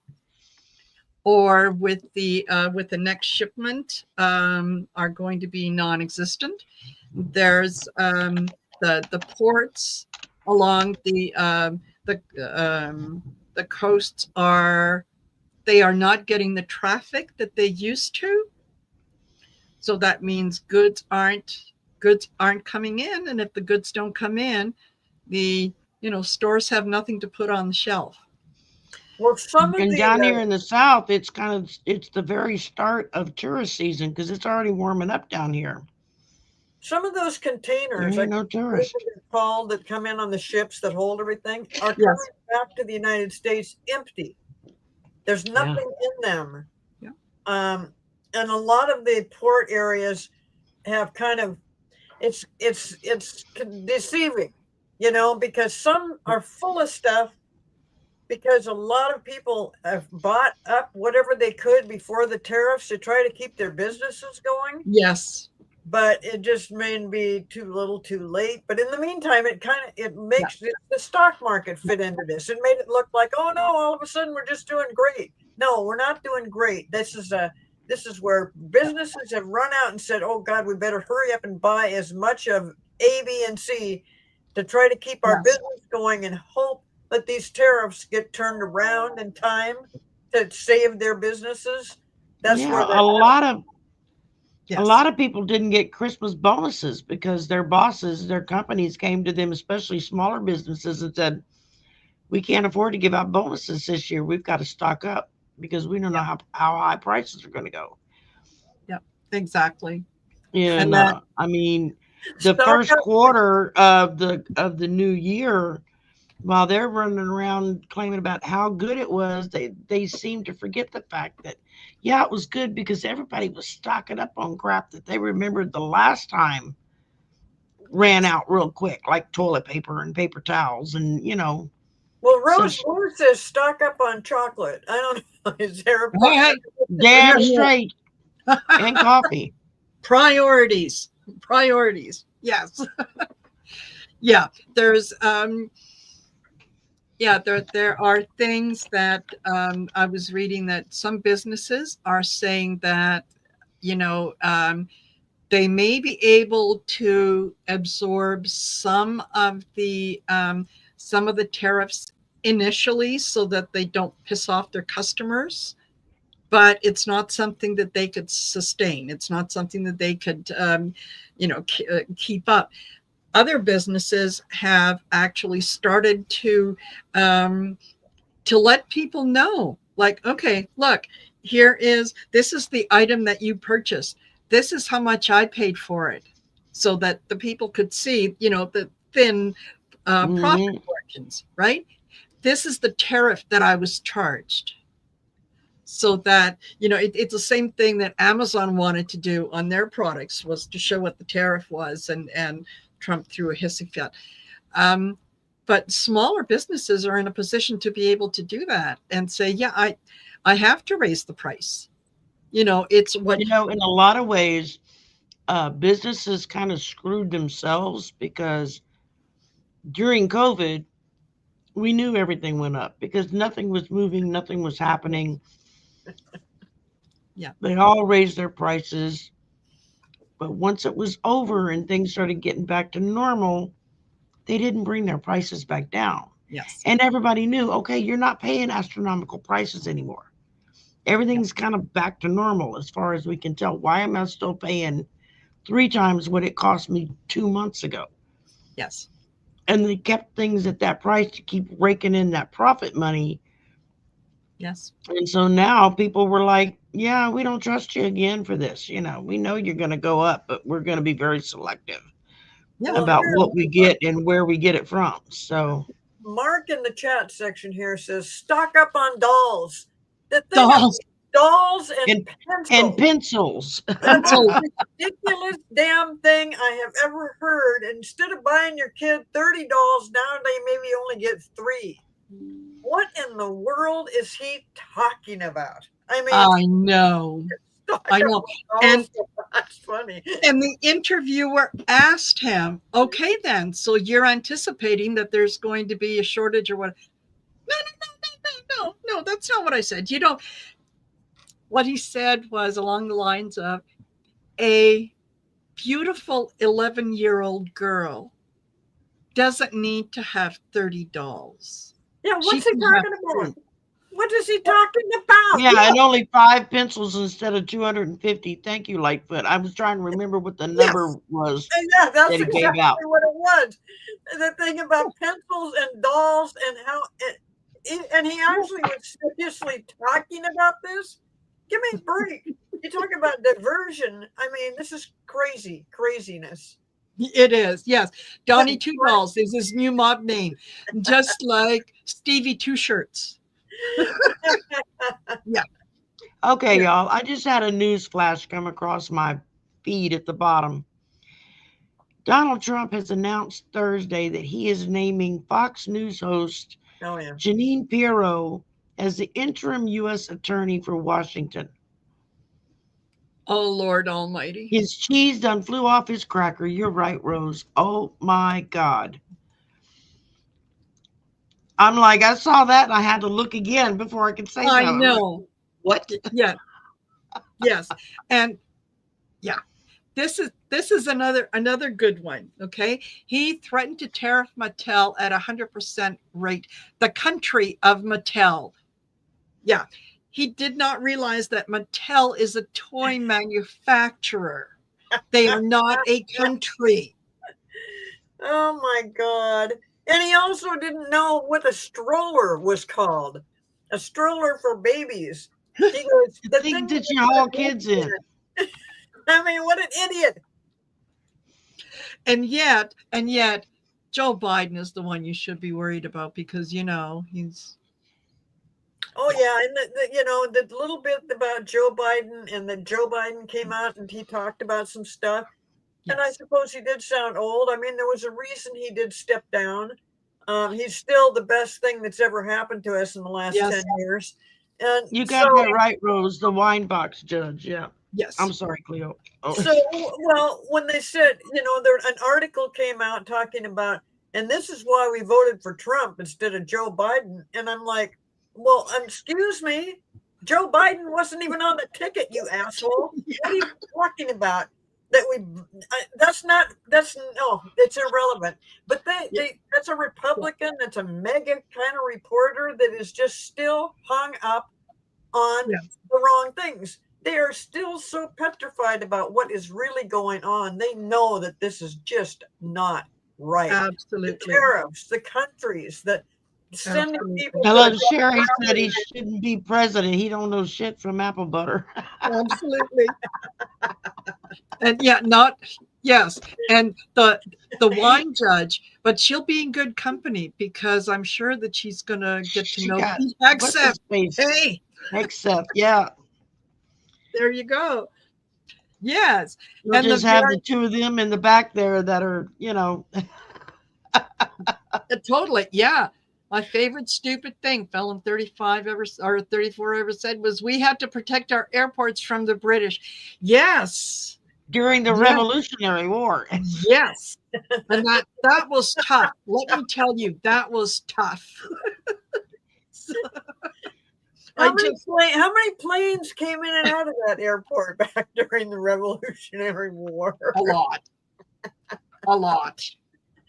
or with the next shipment are going to be non-existent. There's the ports along the coasts they are not getting the traffic that they used to. So that means goods aren't coming in, and if the goods don't come in, the stores have nothing to put on the shelf. Well, some of And the down here in the south, it's the very start of tourist season because it's already warming up down here. some of those There containers, ain't like no tourist. they're called, that come in on the ships that hold everything, are Yes. coming back to the United States empty. There's Yeah. nothing in them. Yeah. And a lot of the port areas have kind of it's deceiving, because some are full of stuff because a lot of people have bought up whatever they could before the tariffs to try to keep their businesses going. Yes. But it just may be too little too late. But in the meantime, it makes the stock market fit into this. It made it look like, oh no, all of a sudden we're just doing great. No, we're not doing great. This is where businesses have run out and said, oh God, we better hurry up and buy as much of A, B, and C to try to keep our Yes. business going and hope that these tariffs get turned around in time to save their businesses. That's Yeah, where a lot of Yes. a lot of people didn't get Christmas bonuses because their bosses, their companies came to them, especially smaller businesses, and said, "We can't afford to give out bonuses this year. We've got to stock up because we don't know how high prices are going to go." Yep. Exactly. And And that I mean, the stock first up. quarter of the new year, while they're running around claiming about how good it was, they seem to forget the fact that, yeah, it was good because everybody was stocking up on crap that they remembered the last time ran out real quick, like toilet paper and paper towels and Well, Rose such Moore says stock up on chocolate. I don't know. Is there a Hey, damn hey. straight and coffee. Priorities. Yes. Yeah. There's there are things that I was reading that some businesses are saying that you know they may be able to absorb some of the tariffs initially so that they don't piss off their customers, but it's not something that they could sustain. It's not something that they could keep up. Other businesses have actually started to let people know, like, okay, look, this is the item that you purchased. This is how much I paid for it. so that the people could see, the thin profit Hmm. margins, right? This is the tariff that I was charged. So that, it's the same thing that Amazon wanted to do on their products, was to show what the tariff was, and Trump threw a hissy fit. Um, but smaller businesses are in a position to be able to do that and say, yeah, I have to raise the price. It's what. In a lot of ways, businesses kind of screwed themselves because during COVID, we knew everything went up because nothing was moving, nothing was happening. Yeah. They all raised their prices. But once it was over and things started getting back to normal, they didn't bring their prices back down. Yes. And everybody knew, okay, you're not paying astronomical prices anymore. Yeah. Everything's kind of back to normal as far as we can tell. Why am I still paying 3 times what it cost me 2 months ago? Yes. And they kept things at that price to keep raking in that profit money. Yes. And so now people were like, yeah, we don't trust you again for this. We know you're going to go up, but we're going to be very selective Yeah. Well, about here, what we get and where we get it from. So, Mark in the chat section here says, stock up on dolls. The thing of Dolls, dolls and and pencils. pencils. The most pencils. ridiculous damn thing I have ever heard. Instead of buying your kid 30 dolls, now they maybe only get 3. What in the world is he talking about? I mean, I know. I know. And that's funny. And the interviewer asked him, okay, then, so you're anticipating that there's going to be a shortage or what? No, no, that's not what I said. What he said was along the lines of, a beautiful 11-year-old girl doesn't need to have 30 dolls. Yeah, She what's he can have talking about? 3. What is he talking about? Yeah, and only 5 pencils instead of 250. Thank you, Lightfoot. I was trying to remember what the number Yes. was And yeah, that that's he gave exactly out. what it was. The thing about pencils and dolls and how and he actually was seriously talking about this. Give me a break. You talk about diversion. I mean, this is craziness. It is, yes. Donnie Two Dolls is his new mob name, just like Stevie Two Shirts. Yeah. Okay, Yeah. y'all. I just had a news flash come across my feed at the bottom. Donald Trump has announced Thursday that he is naming Fox News host Oh yeah. Janine Pirro as the interim U.S. attorney for Washington. Oh, Lord Almighty. His cheese done flew off his cracker. You're right, Rose. Oh my God. I'm like, I saw that and I had to look again before I could say I something. know. What? Yeah. Yes. And yeah, this is another good one. Okay. He threatened to tariff Mattel at 100% rate, the country of Mattel. Yeah. He did not realize that Mattel is a toy manufacturer. They are not a country. Oh my God. And he also didn't know what a stroller was called. A stroller for babies. He goes, The the thing thing that you haul kids in. I mean, what an idiot. And yet, Joe Biden is the one you should be worried about, because he's. Oh yeah, and the little bit about Joe Biden, and that Joe Biden came out and he talked about some stuff. Yes. And I suppose he did sound old. I mean, there was a reason he did step down. He's still the best thing that's ever happened to us in the last 10 years. And you got that right, Rose, the wine box judge. Yeah. Yes. I'm sorry, Cleo. Oh. So, well, when they said, there an article came out talking about, and this is why we voted for Trump instead of Joe Biden. And I'm like, well, excuse me, Joe Biden wasn't even on the ticket, you asshole. What are you talking about? That's it's irrelevant. But that's a Republican, that's a mega kind of reporter that is just still hung up on the wrong things. They are still so petrified about what is really going on. They know that this is just not right. Absolutely. The tariffs, the countries that sending people. Hello, Shari said he shouldn't be president. He don't know shit from apple butter. Absolutely. And Yes, and the wine judge, but she'll be in good company because I'm sure that she's gonna get to She know got Pete what's his Hegseth. face? Hey, Except, yeah, there you go. Yes, you'll and the just have very the two of them in the back there that are, totally, yeah. My favorite stupid thing Felon 35 ever or 34 ever said was we have to protect our airports from the British. Yes, during the yes, Revolutionary War. yes. And that was tough. Let me tell you, that was tough. So, I just How many planes came in and out of that airport back during the Revolutionary War? a lot, a lot.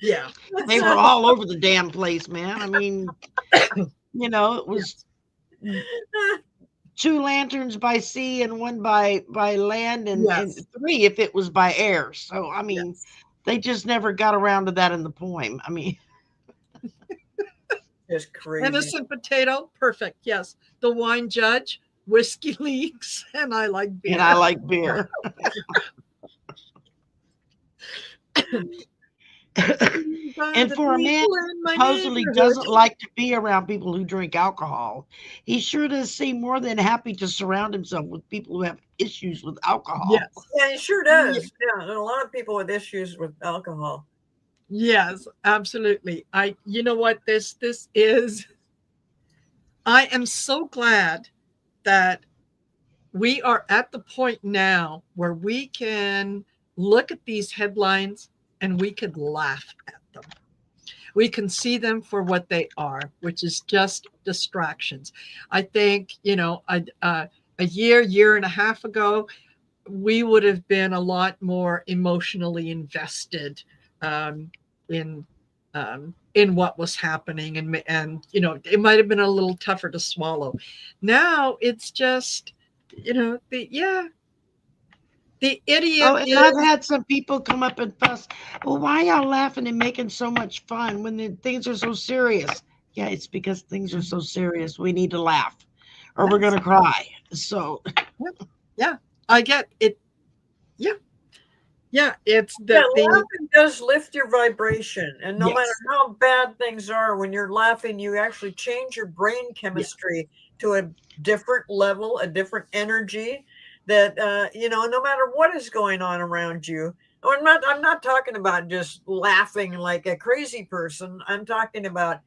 Yeah. They were all over the damn place, man. I mean, it was Yes. two lanterns by sea and one by land, and Yes. three if it was by air. So I mean, Yes. they just never got around to that in the poem. I mean, Just crazy. Innocent potato, perfect. Yes. The wine judge, whiskey leaks, and I like and I beer. like beer. These are And the for a man people who in my supposedly neighborhood. doesn't like to be around people who drink alcohol, he sure does seem more than happy to surround himself with people who have issues with alcohol. Yes. Yeah, it sure does. Yeah, and a lot of people with issues with alcohol. Yes, absolutely. You know what this is? I am so glad that we are at the point now where we can look at these headlines and we could laugh at them. We can see them for what they are, which is just distractions. I think, a year and a half ago, we would have been a lot more emotionally invested um, in in what was happening, and it might have been a little tougher to swallow. Now it's just the Oh, idiot and I've is had some people come up and fuss. Well, why y'all laughing and making so much fun when things are so serious? Yeah, it's because things are so serious. We need to laugh, or we're yes, gonna cry. So yeah, I get it. Yeah, yeah, it's Yeah, the laughing does lift your vibration. And no matter yes, how bad things are, when you're laughing, you actually change your brain yeah, chemistry to a different level, a different energy that no matter what is going on around you. I'm not talking about just laughing like a crazy person. I'm talking about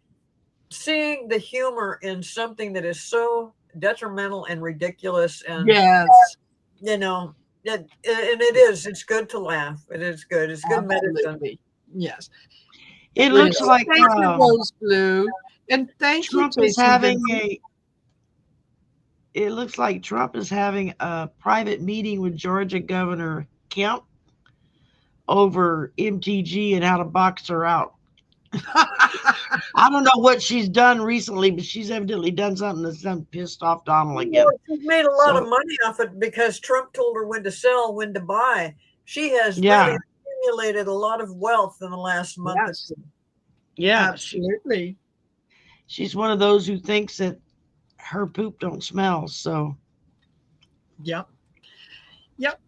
seeing the humor in something that is so detrimental and ridiculous and yes, you know and it's good to laugh. It is good. It's good medicine. absolutely, yes. it It looks is. like Thank you, Rose Blue, and thank you, Trump is Jason having Vincent. a. It looks like Trump is having a private meeting with Georgia Governor Kemp over MTG and how to box her out. I don't know what she's done recently, but she's evidently done something that's done pissed off Donald again. Well, she's made a lot of So money off it because Trump told her when to sell, when to buy. She has really yeah, accumulated a lot of wealth in the last month or Yes, two. yeah, absolutely. she's one of those who thinks that her poop don't smell. So Yep, yep.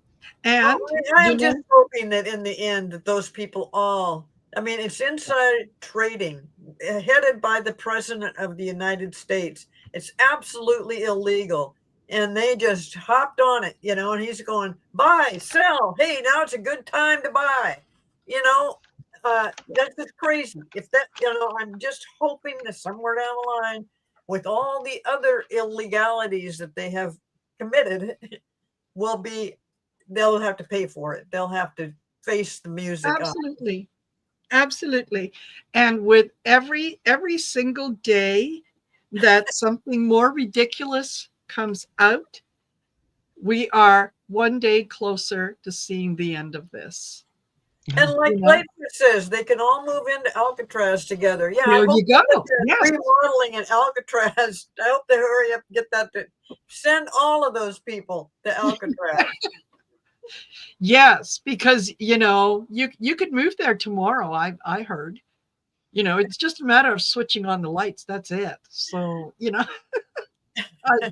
Well, And I'm just hoping that in the end that those people all, I mean, it's inside trading headed by the president of the United States. It's absolutely illegal. And they just hopped on it, and he's going, buy, sell. Hey, now it's a good time to buy. You know, that's just crazy. If that, I'm just hoping that somewhere down the line, with all the other illegalities that they have committed, will be they'll have to pay for it. They'll have to face the music up. absolutely, absolutely. And with every single day that something more ridiculous comes out, we are one day closer to seeing the end of this. And like You know, Lightfoot says, they can all move into Alcatraz together. Yeah, I there hope you go. they're Yes, remodeling in Alcatraz. I hope they hurry up and get that to send all of those people to Alcatraz. yes, because you could move there tomorrow. I heard. It's just a matter of switching on the lights. That's it. So I,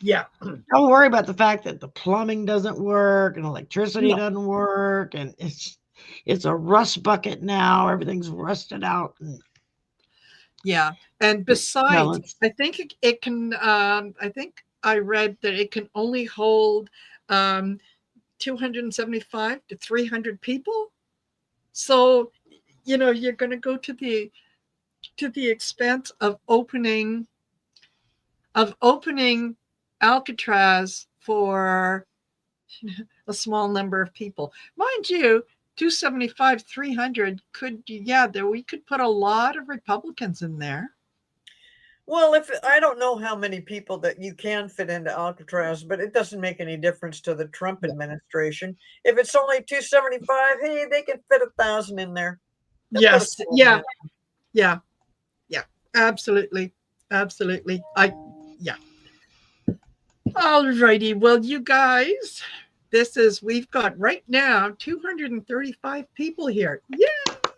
Yeah. Don't worry about the fact that the plumbing doesn't work and electricity No. doesn't work, and it's a rust bucket now. Everything's rusted out. And Yeah. And besides, it's I think it can, I think I read that it can only hold 275 to 300 people. So, you're going to go to the expense of opening Alcatraz for a small number of people. Mind you, 275, 300 we could put a lot of Republicans in there. Well, if I don't know how many people that you can fit into Alcatraz, but it doesn't make any difference to the Trump administration. If it's only 275, hey, they can fit 1,000 in there. Yes. Yeah. Yeah. Yeah. Absolutely. Absolutely. Yeah. All righty. Well, you guys, we've got right now 235 people here. Yeah.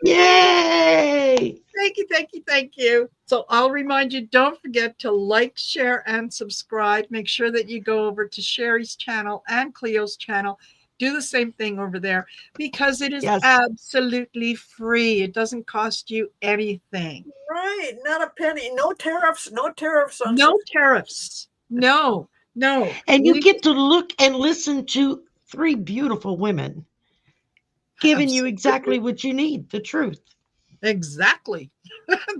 yay! Thank you, thank you, thank you. So I'll remind you, don't forget to like, share, and subscribe. Make sure that you go over to Shari's channel and Cleo's channel. Do the same thing over there because it is absolutely free. It doesn't cost you anything. Right. Not a penny. No tariffs. No tariffs on No tariffs. No. And you get to look and listen to three beautiful women giving you exactly what you need, the truth. Exactly.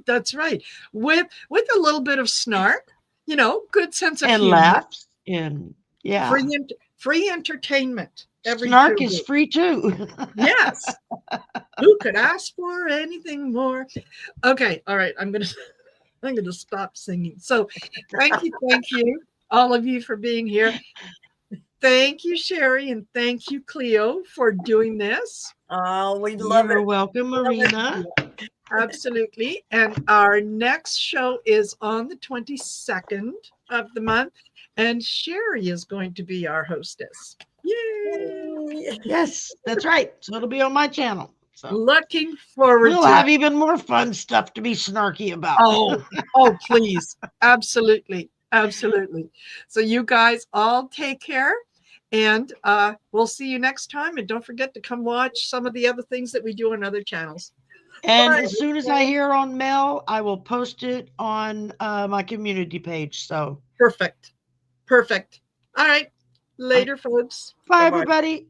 That's right. With a little bit of snark, good sense of and humor. Laughs and Free entertainment. Snark is free too. Yes. Who could ask for anything more? Okay. All right. I'm gonna stop singing. So thank you, all of you, for being here. Thank you, Shari, and thank you, Cleo, for doing this. Oh, we love it. You're welcome, Marina. Absolutely. And our next show is on the 22nd of the month, and Shari is going to be our hostess. Yay! Yes, that's right. So it'll be on my channel. So looking forward we'll to have it. even more fun stuff to be snarky about. Oh, please. Absolutely. Absolutely. So you guys all take care. And we'll see you next time. And don't forget to come watch some of the other things that we do on other channels. And as soon as I hear on Mel, I will post it on my community page. So perfect. All right. Later, folks. Bye, everybody.